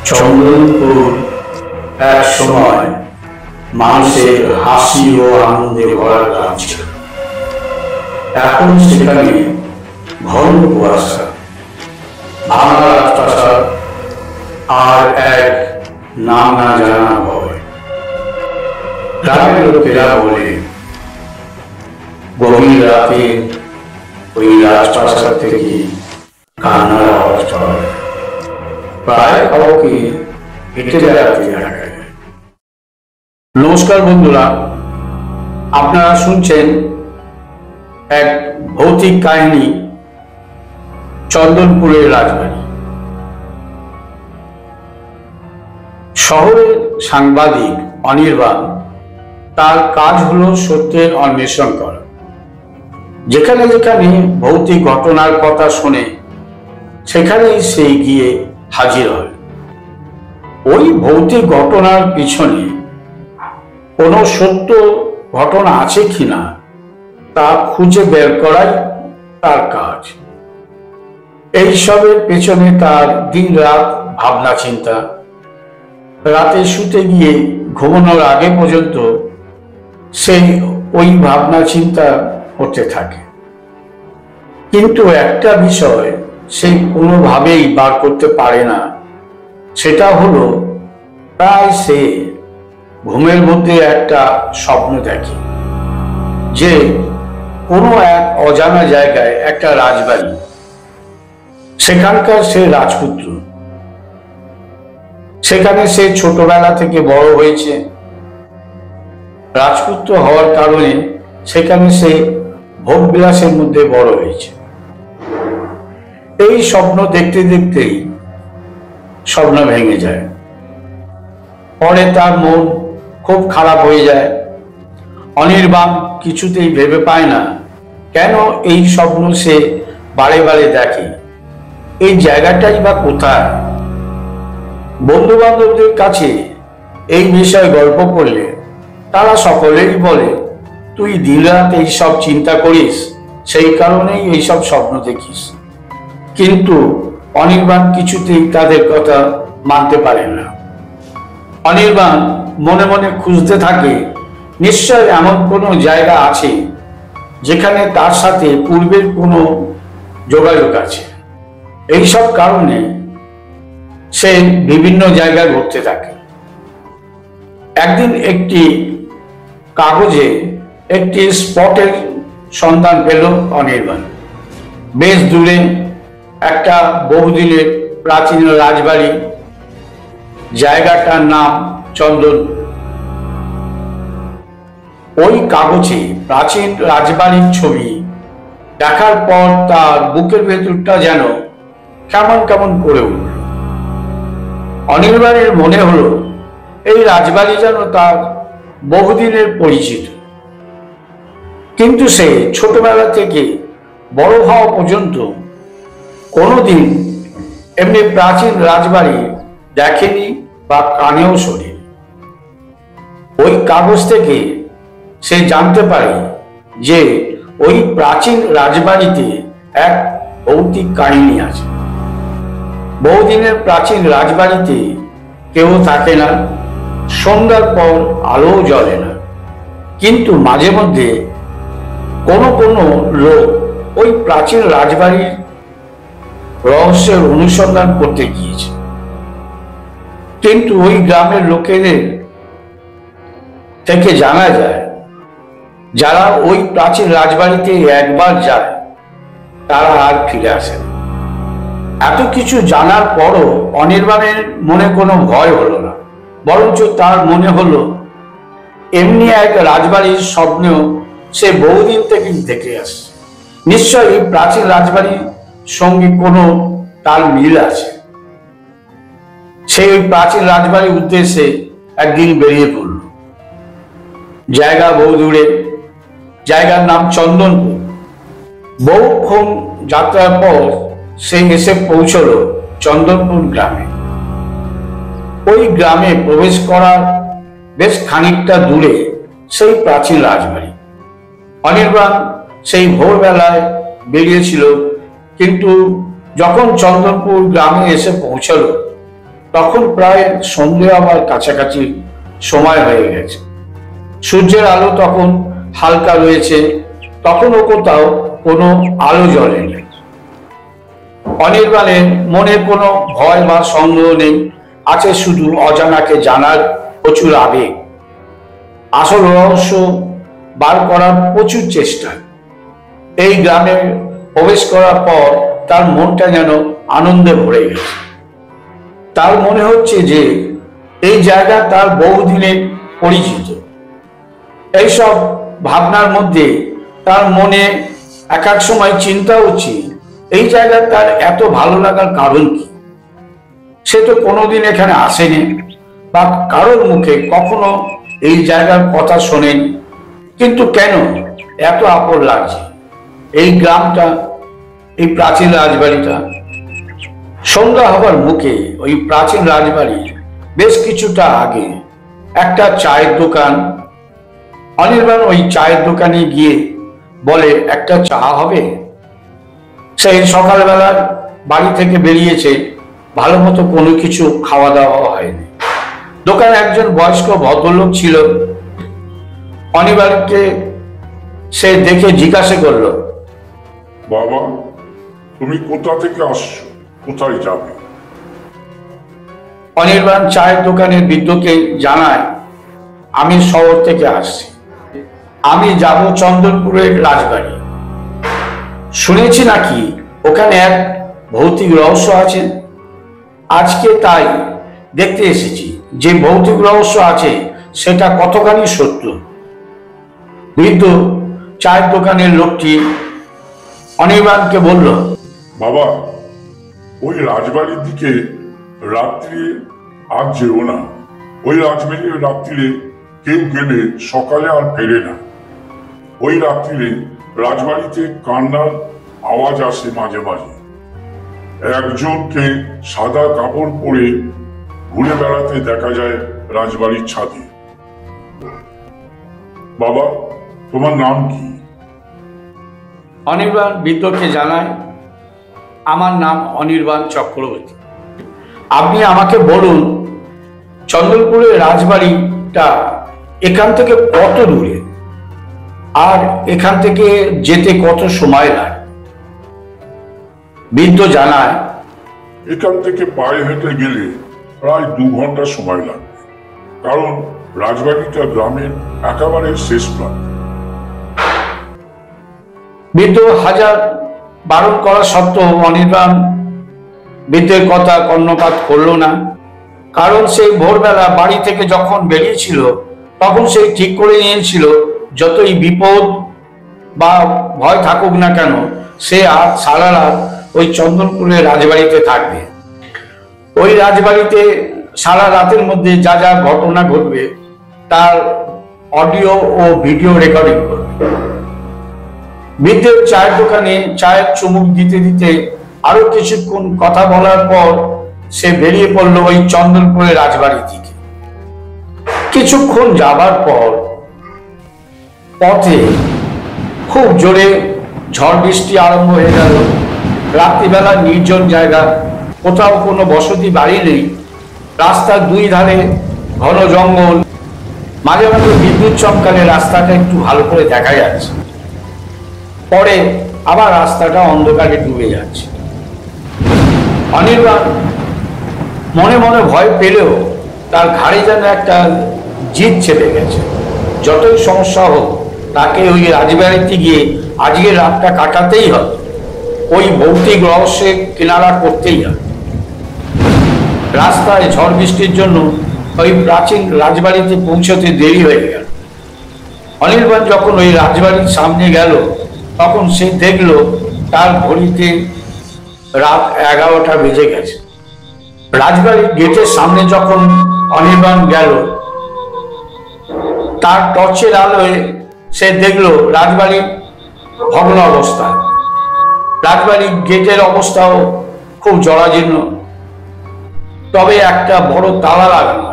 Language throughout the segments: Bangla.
চন্দনপুর এক সময় মানুষের হাসি ও আনন্দে ভরা গ্রাম ছিল। এখন সেখানে ঘন কুয়াশা, ভাঙা রাস্তাঘাট আর এক নাম না জানা ভয়। গ্রামের লোকেরা বলে, গভীর রাতে ওই রাজপ্রাসাদ থেকে কান্নার আওয়াজ পাওয়া যায়। প্রায় কাউকে হেঁটে বেড়াতে দেখা যায়। নমস্কার বন্ধুরা, আপনারা শুনছেন এক ভৌতিক কাহিনী, চন্দনপুরের রাজবাড়ি। শহরের সাংবাদিক অনির্বাণ, তার কাজ হলো সত্যের অন্বেষণ করা। যেখানে যেখানে ভৌতিক ঘটনার কথা শোনে, সেখানেই সে গিয়ে হাজির হয়। ওই ভৌতিক ঘটনার পিছনে কোনো সত্য ঘটনা আছে কিনা তা খুঁজে বের করাই তার কাজ। এইসবের পেছনে তার দিন রাত ভাবনা চিন্তা। রাতে শুতে গিয়ে ঘুমানোর আগে পর্যন্ত সে ওই ভাবনা চিন্তা করতে থাকে। কিন্তু একটা বিষয় সে কোনোভাবেই বার করতে পারে না, সেটা হলো প্রায় সে ঘুমের মধ্যে একটা স্বপ্ন দেখে যে কোনো এক অজানা জায়গায় একটা রাজবাড়ি, সেখানকার সে রাজপুত্র। সেখানে সে ছোটবেলা থেকে বড় হয়েছে। রাজপুত্র হওয়ার কারণে সেখানে সে ভোগ বিলাসের মধ্যে বড় হয়েছে। এই স্বপ্ন দেখতে দেখতেই স্বপ্ন ভেঙে যায়। পরে তার মন খুব খারাপ হয়ে যায়। অনির্বাণ কিছুতেই ভেবে পায় না কেন এই স্বপ্ন সে বারে বারে দেখে। এই জায়গাটাই বা কোথায়? বন্ধু বান্ধবদের কাছে এই বিষয়ে গল্প করলে তারা সকলেই বলে, তুই দিনরাত এইসব চিন্তা করিস, সেই কারণেই এইসব স্বপ্ন দেখিস। কিন্তু অনির্বাণ কিছুতেই তাদের কথা মানতে পারে না। অনির্বাণ মনে মনে খুঁজতে থাকে, নিশ্চয় এমন কোনো জায়গা আছে যেখানে তার সাথে পূর্বের কোনো যোগাযোগ আছে। এইসব কারণে সে বিভিন্ন জায়গায় ঘুরতে থাকে। একদিন একটি কাগজে একটি স্পটের সন্ধান পেল অনির্বাণ। বেশ দূরে একটা বহুদিনের প্রাচীন রাজবাড়ি, জায়গাটার নাম চন্দনপুর। ওই কাগজে প্রাচীন রাজবাড়ির ছবি দেখার পর তার বুকের ভেতরটা যেন কেমন কেমন করে উঠল। অনির্বাণের মনে হলো এই রাজবাড়ি যেন তার বহুদিনের পরিচিত। কিন্তু সে ছোটবেলা থেকে বড় হওয়া পর্যন্ত কোনোদিন এমনি প্রাচীন রাজবাড়ি দেখেনি বা কানেও শোনেনি। ওই কাগজ থেকে সে জানতে পারে যে ওই প্রাচীন রাজবাড়িতে এক ভৌতিক কাহিনী আছে। বহুদিনের প্রাচীন রাজবাড়িতে কেউ থাকে না, সন্ধ্যার পর আলো জ্বলে না। কিন্তু মাঝে মধ্যে কোনো কোনো লোক ওই প্রাচীন রাজবাড়ির রহস্যের অনুসন্ধান করতে গিয়েছে। কিন্তু ওই গ্রামের লোকেদের থেকে জানা যায়, যারা ওই প্রাচীন রাজবাড়িতে একবার যায় তারা আর ফিরে আসে না। এত কিছু জানার পরও অনির্বাণের মনে কোনো ভয় হলো না, বরঞ্চ তার মনে হলো এমনি এক রাজবাড়ির স্বপ্নেও সে বহুদিন থেকে দেখে আসে। নিশ্চয়ই প্রাচীন রাজবাড়ির সঙ্গে কোনো তার মিল আছে। সেই ওই প্রাচীন রাজবাড়ির উদ্দেশ্যে একদিন বেরিয়ে পড়ল। জায়গা বহু দূরে, জায়গার নাম চন্দনপুর। বহুক্ষণ যাত্রার পর সে এসে পৌঁছল চন্দনপুর গ্রামে। ওই গ্রামে প্রবেশ করার বেশ খানিকটা দূরে সেই প্রাচীন রাজবাড়ি। অনির্বাণ সেই ভোরবেলায় বেরিয়েছিল, কিন্তু যখন চন্দনপুর গ্রামে এসে পৌঁছল তখন প্রায় সন্ধ্যে হওয়ার কাছাকাছি সময় হয়ে গেছে। সূর্যের আলো তখন হালকা রয়েছে, তখনও কোথাও কোনো আলো জ্বলেনি। অনির্বাণের মনে কোনো ভয় বা সন্দেহ নেই, আছে শুধু অজানাকে জানার প্রচুর আবেগ, আসল রহস্য বার করার প্রচুর চেষ্টা। এই গ্রামে প্রবেশ করার পর তার মনটা যেন আনন্দে ভরে গেছে। তার মনে হচ্ছে যে এই জায়গা তার বহুদিনের পরিচিত। এইসব ভাবনার মধ্যে তার মনে এক এক সময় চিন্তা হচ্ছে, এই জায়গা তার এত ভালো লাগার কারণ কি? সে তো কোনোদিন এখানে আসেনি বা কারোর মুখে কখনো এই জায়গার কথা শোনেনি, কিন্তু কেন এত আপন লাগছে এই গ্রামটা, এই প্রাচীন রাজবাড়িটা? সন্ধ্যা হবার মুখে ওই প্রাচীন রাজবাড়ির বেশ কিছুটা আগে একটা চায়ের দোকান। অনির্বাণ ওই চায়ের দোকানে গিয়ে বলে, একটা চা হবে? সেই সকালবেলা বাড়ি থেকে বেরিয়েছে, ভালো মতো কোনো কিছু খাওয়া দাওয়া হয়নি। দোকানে একজন বয়স্ক ভদ্রলোক ছিল। অনির্বাণকে সে দেখে জিজ্ঞাসা করলো, বাবা, তুমি কোথা থেকে আসছো, কোথায় যাবে? অনির্বাণ চায়ের দোকানের বৃদ্ধকে জানায়, আমি শহর থেকে আসছি, আমি যাব চন্দনপুরের রাজবাড়ি। শুনেছি নাকি ওখানে এক ভৌতিক রহস্য আছে, আজকে তাই দেখতে এসেছি যে ভৌতিক রহস্য আছে সেটা কতখানি সত্য। বৃদ্ধ চায়ের দোকানের লোকটি অনির্বাণকে বলল, বাবা, ওই রাজবাড়ির দিকে রাত্রি আজ যেও না। ওই রাজবাড়ির রাত্রিরে কেউ গেলে সকালে আর ফেরে না। ওই রাত্রিরে রাজবাড়িতে কান্নার আওয়াজ আসে মাঝে মাঝে। একজনকে সাদা কাপড় পরে ঘুরে বেড়াতে দেখা যায় রাজবাড়ির ছাদে। বাবা, তোমার নাম কি? অনির্বাণ বৃদ্ধকে জানায়, আমার নাম অনির্বাণ চক্রবর্তী। আপনি আমাকে বলুন, চন্দনপুরের রাজবাড়িটা এখান থেকে কত দূরে, আর এখান থেকে যেতে কত সময় লাগে? বৃদ্ধ জানায়, এখান থেকে পায়ে হেঁটে গেলে প্রায় 2 ঘন্টা সময় লাগবে, কারণ রাজবাড়িটা গ্রামের একেবারে শেষ প্রান্তে। বৃদ্ধ হাজার বারণ করা সত্ত্বেও অনির্বাণ বৃদ্ধের কথা কর্ণপাত করল না, কারণ সেই ভোরবেলা বাড়ি থেকে যখন বেরিয়েছিল তখন সে ঠিক করে নিয়েছিল, যতই বিপদ বা ভয় থাকুক না কেন সে আজ সারা রাত ওই চন্দনপুরের রাজবাড়িতে থাকবে। ওই রাজবাড়িতে সারা রাতের মধ্যে যা যা ঘটনা ঘটবে তার অডিও ও ভিডিও রেকর্ডিং করবে। বৃদ্ধের চায়ের দোকানে চায়ের চুমুক দিতে দিতে আরো কিছুক্ষণ কথা বলার পর সে বেরিয়ে পড়লো ওই চন্দনপুরের রাজবাড়ি থেকে। কিছুক্ষণ যাবার পর পথে খুব জোরে ঝড় বৃষ্টি আরম্ভ হয়ে গেল। রাত্রিবেলা নির্জন জায়গা, কোথাও কোনো বসতি বাড়ি নেই, রাস্তার 2 ধারে ঘন জঙ্গল, মাঝে মাঝে বিদ্যুৎ চমকালে রাস্তাটা একটু ভালো করে দেখা যাচ্ছে, পরে আবার রাস্তাটা অন্ধকারে ডুবে যাচ্ছে। অনির্বাণ মনে মনে ভয় পেলেও তার ঘাড়ে যেন একটা জিদ চেপে গেছে। যতই সমস্যা হোক তাকে ওই রাজবাড়িতে গিয়ে আজকে রাতটা কাটাতেই হবে, ওই ভৌতিক রহস্যের কিনারা করতেই হবে। রাস্তায় ঝড় বৃষ্টির জন্য ওই প্রাচীন রাজবাড়িতে পৌঁছতে দেরি হয়ে গেল। অনির্বাণ যখন ওই রাজবাড়ির সামনে গেল তখন সে দেখল তার ঘড়িতে রাত 11টা বেজে গেছে। রাজবাড়ির গেটের সামনে যখন অনির্বাণ গেল, তার টর্চের আলোয় সে দেখল রাজবাড়ির ভগ্ন অবস্থা। রাজবাড়ির গেটের অবস্থাও খুব জরাজীর্ণ, তবে একটা বড় তালা লাগানো।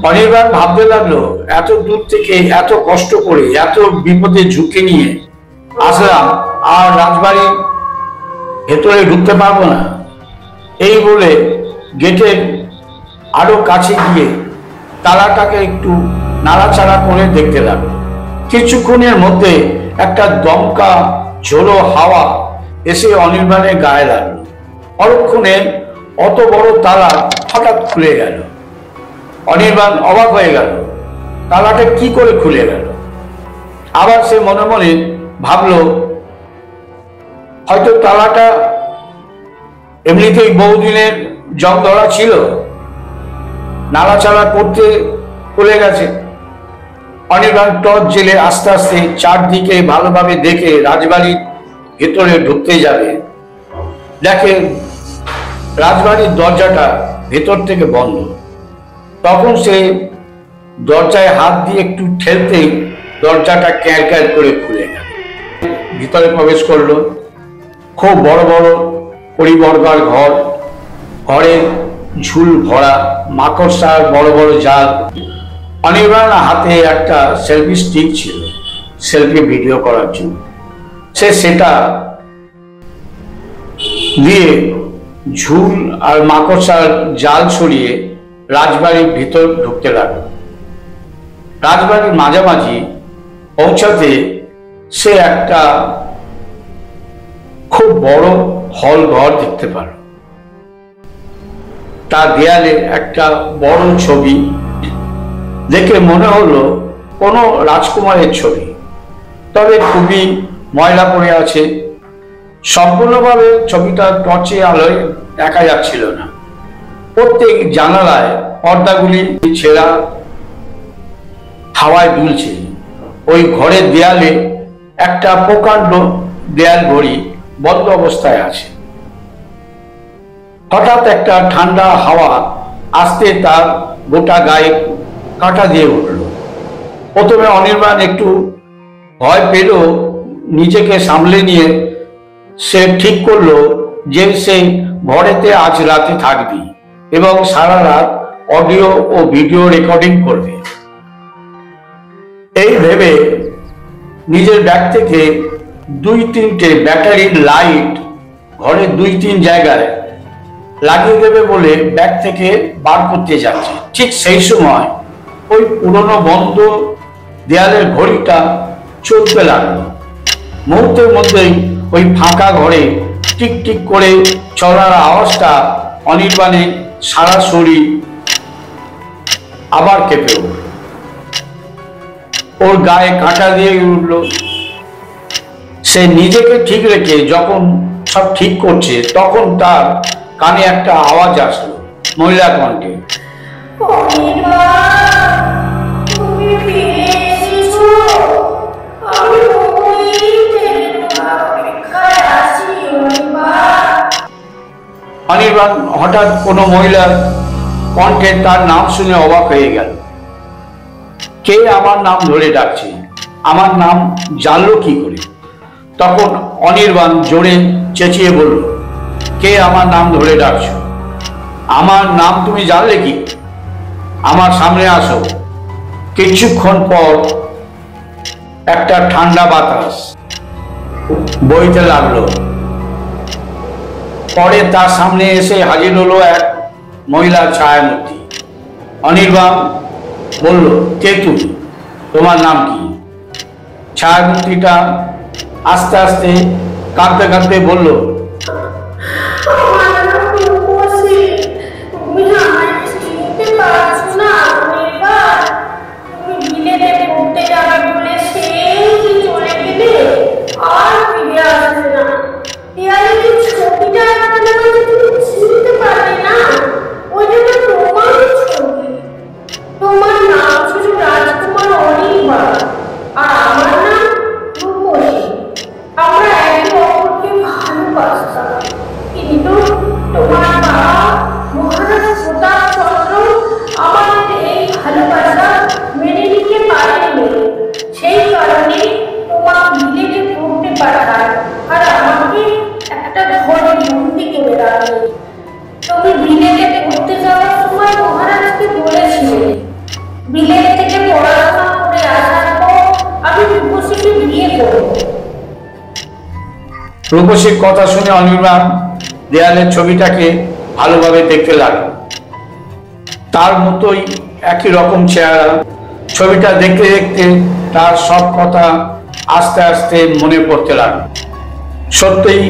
অনির্বাণ ভাবতে লাগলো, এত দূর থেকে এত কষ্ট করে এত বিপদে ঝুঁকি নিয়ে আসলাম, আর রাজবাড়ির ভেতরে ঢুকতে পারবো না। এই বলে গেটের আরো কাছে গিয়ে তালাটাকে একটু নাড়াচাড়া করে দেখতে লাগলো। কিছুক্ষণের মধ্যে একটা দমকা ঝোড়ো হাওয়া এসে অনির্বাণের গায়ে লাগলো। পরক্ষণে অত বড় তালা হঠাৎ খুলে গেল। অনির্বাণ অবাক হয়ে গেল, তালাটা কি করে খুলে গেল। আবার সে মনে মনে ভাবলো, হয়তো তালাটা এমনিতেই বহুদিনের জং ধরা ছিল, নাড়াচাড়া করতে খুলে গেছে। অনির্বাণ টর্চ জেলে আস্তে আস্তে চারদিকে ভালোভাবে দেখে রাজবাড়ির ভেতরে ঢুকতে যাবে, দেখে রাজবাড়ির দরজাটা ভেতর থেকে বন্ধ। তখন সে দরজায় হাত দিয়ে একটু ঠেলতেই দরজাটা ক্যার ক্যার করে খুলে গেল। ভিতরে প্রবেশ করলো। খুব বড় বড় পরিবর্গার ঘর, ঘরের ঝুল ভরা, মাকড়সার বড় বড় জাল। অনির্বাণ হাতে একটা সেলফি স্টিক ছিল সেলফি ভিডিও করার জন্য। সে সেটা দিয়ে ঝুল আর মাকড়সার জাল ছড়িয়ে রাজবাড়ির ভিতর ঢুকতে লাগলো। রাজবাড়ির মাঝামাঝি পৌঁছাতে সে একটা খুব বড় হল ঘর দেখতে পেল। তার দেয়ালে একটা বড় ছবি দেখে মনে হলো কোনো রাজকুমারের ছবি, তবে খুবই ময়লা পড়ে আছে। সম্পূর্ণভাবে ছবিটা টর্চে আলোয় দেখা যাচ্ছিল না। প্রত্যেক জানালায় পর্দাগুলি ছেঁড়া, হাওয়ায় দুলছে। ওই ঘরের দেয়ালে একটা প্রকাণ্ড দেয়াল ঘড়ি বন্ধ অবস্থায় আছে। হঠাৎ একটা ঠান্ডা হাওয়া আসতে তার গোটা গায়ে কাঁটা দিয়ে উঠল। প্রথমে অনির্বাণ একটু ভয় পেল, নিজেকে সামলে নিয়ে সে ঠিক করলো যে সে ঘরেতে আজ রাতে থাকবি এবং সারা রাত অডিও ও ভিডিও রেকর্ডিং করবে। এই ভেবে নিজের ব্যাগ থেকে 2-3টে ব্যাটারির লাইট ঘরের 2-3 জায়গায় লাগিয়ে দেবে বলে ব্যাগ থেকে বার করতে যাচ্ছে। ঠিক সেই সময় ওই পুরনো বন্ধ দেয়ালের ঘড়িটা চলতে লাগলো। মুহূর্তের মধ্যেই ওই ফাঁকা ঘরে টিক টিক করে চলার আওয়াজটা অনির্বাণের সারা শরীর আবার কেঁপে উঠল। ওর গায়ে কাঁটা দিয়ে উঠল। সে নিজেকে ঠিক রেখে যখন সব ঠিক করছে তখন তার কানে একটা আওয়াজ আসলো, মহিলা কণ্ঠে। অনির্বাণ হঠাৎ কোনো মহিলার কণ্ঠে তার নাম শুনে অবাক হয়ে গেল। কে আমার নাম ধরে ডাকছে? আমার নাম জানলো কি করে? তখন অনির্বাণ জোরে চেঁচিয়ে বলল, কে আমার নাম ধরে ডাকছো? আমার নাম তুমি জানলে কি? আমার সামনে আসো। কিছুক্ষণ পর একটা ঠান্ডা বাতাস বইতে লাগলো। পরে তার সামনে এসে হাজির হলো এক মহিলার ছায়ামূর্তি। অনির্বাণ বলল, কে তুমি? তোমার নাম কি? ছায়ামূর্তিটা আস্তে আস্তে কাঁদতে কাঁদতে বলল, রূপসীর কথা শুনে অনির্বাণ দেয়ালের ছবিটাকে ভালোভাবে দেখতে লাগলো। তার মতোই একই রকম চেহারা। ছবিটা দেখতে দেখতে তার সব কথা আস্তে আস্তে মনে পড়তে লাগলো। সত্যিই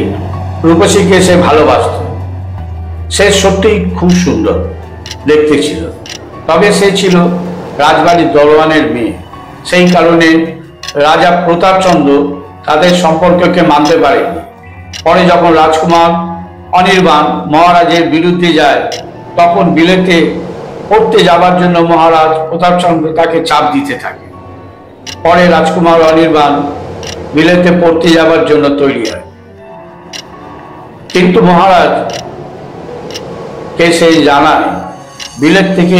রূপসীকে সে ভালোবাসত। সে সত্যিই খুব সুন্দর দেখতে ছিল, তবে সে ছিল রাজবাড়ির দরওয়ানের মেয়ে। সেই কারণে রাজা প্রতাপচন্দ্র তাদের সম্পর্ককে মানতে পারেনি। পরে যখন রাজকুমার অনির্বাণ মহারাজের বিরুদ্ধে যায়, তখন বিলেতে পড়তে যাবার জন্য মহারাজ প্রতাপচন্দ্র তাকে চাপ দিতে থাকে। পরে রাজকুমার অনির্বাণ বিলেতে পড়তে যাবার জন্য তৈরি হয়, কিন্তু মহারাজ কে সে জানায় বিলেত থেকে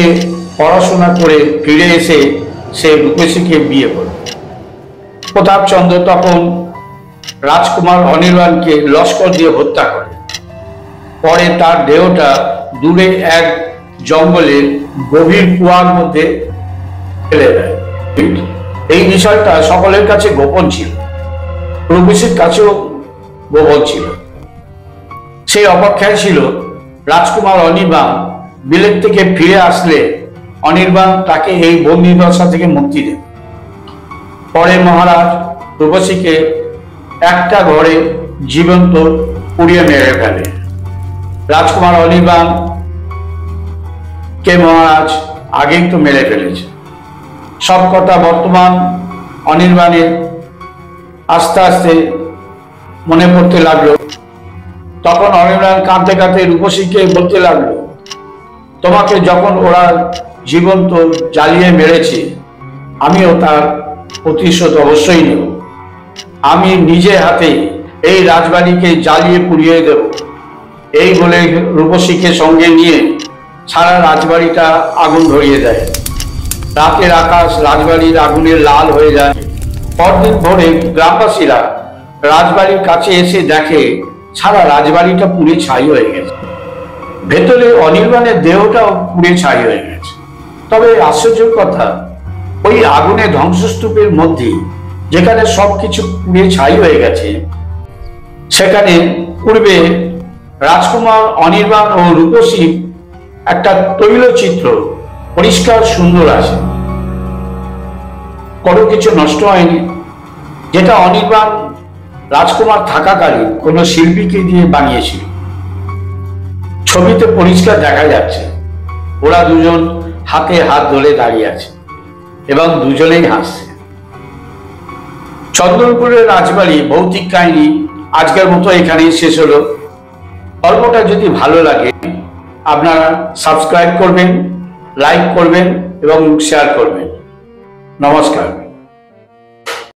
পড়াশোনা করে ফিরে এসে সে রূপসীকে বিয়ে করে। প্রতাপচন্দ্র তখন রাজকুমার অনির্বাণকে লস্কর দিয়ে হত্যা করে। পরে তার দেহটা দূরে এক জঙ্গলের গভীর কুয়ার মধ্যে ফেলে দেয়। এই বিষয়টা সকলের কাছে গোপন ছিল, রূপসীর কাছেও গোপন ছিল। সেই অপেক্ষায় ছিল রাজকুমার অনির্বাণ বিলেত থেকে ফিরে আসলে অনির্বাণ তাকে এই বন্দিদশা থেকে মুক্তি দেবে। পরে মহারাজ রূপসীকে একটা ঘরে জীবন্ত পুড়িয়ে মেরে ফেলে। রাজকুমার অনির্বাণ কে মহারাজ আগেই তো মেরে ফেলেছে। সব কথা বর্তমান অনির্বাণের আস্তে আস্তে মনে পড়তে লাগলো। তখন অনির্বাণ কাঁদতে কাঁদতে রূপসীকে বলতে লাগলো, তোমাকে যখন ওরা জীবন্ত জ্বালিয়ে মেরেছে, আমিও তার প্রতিশোধ অবশ্যই নেব। আমি নিজে হাতে এই রাজবাড়িকে জ্বালিয়ে পুড়িয়ে দেব। এই বলে রূপসীকে সঙ্গে নিয়ে সারা রাজবাড়িটা আগুন ধরিয়ে দেয়। রাতের আকাশ রাজবাড়ির আগুনে লাল হয়ে যায়। পরদিন ভোরে গ্রামবাসীরা রাজবাড়ির কাছে এসে দেখে সারা রাজবাড়িটা পুড়ে ছাই হয়ে গেছে। ভেতরে অনির্বাণের দেহটাও পুড়ে ছাই হয়ে গেছে। তবে আশ্চর্যের কথা, ওই আগুনে ধ্বংসস্তূপের মধ্যে যেখানে সবকিছু পুড়ে ছাই হয়ে গেছে, সেখানে পূর্বে রাজকুমার অনির্বাণ ও রূপসী একটা তৈলচিত্র পরিষ্কার সুন্দর আছে। কোনো কিছু নষ্ট হয়নি, যেটা অনির্বাণ রাজকুমার থাকাকালীন কোনো শিল্পীকে দিয়ে বানিয়েছিল। ছবিতে পরিষ্কার দেখা যাচ্ছে ওরা দুজন হাতে হাত ধরে দাঁড়িয়ে আছে এবং দুজনেই হাসছে। চন্দ্রপুরের রাজবাড়ি ভৌতিক কাহিনী আজকের মতো এখানেই শেষ হলো। গল্পটা যদি ভালো লাগে আপনারা সাবস্ক্রাইব করবেন, লাইক করবেন এবং শেয়ার করবেন। নমস্কার।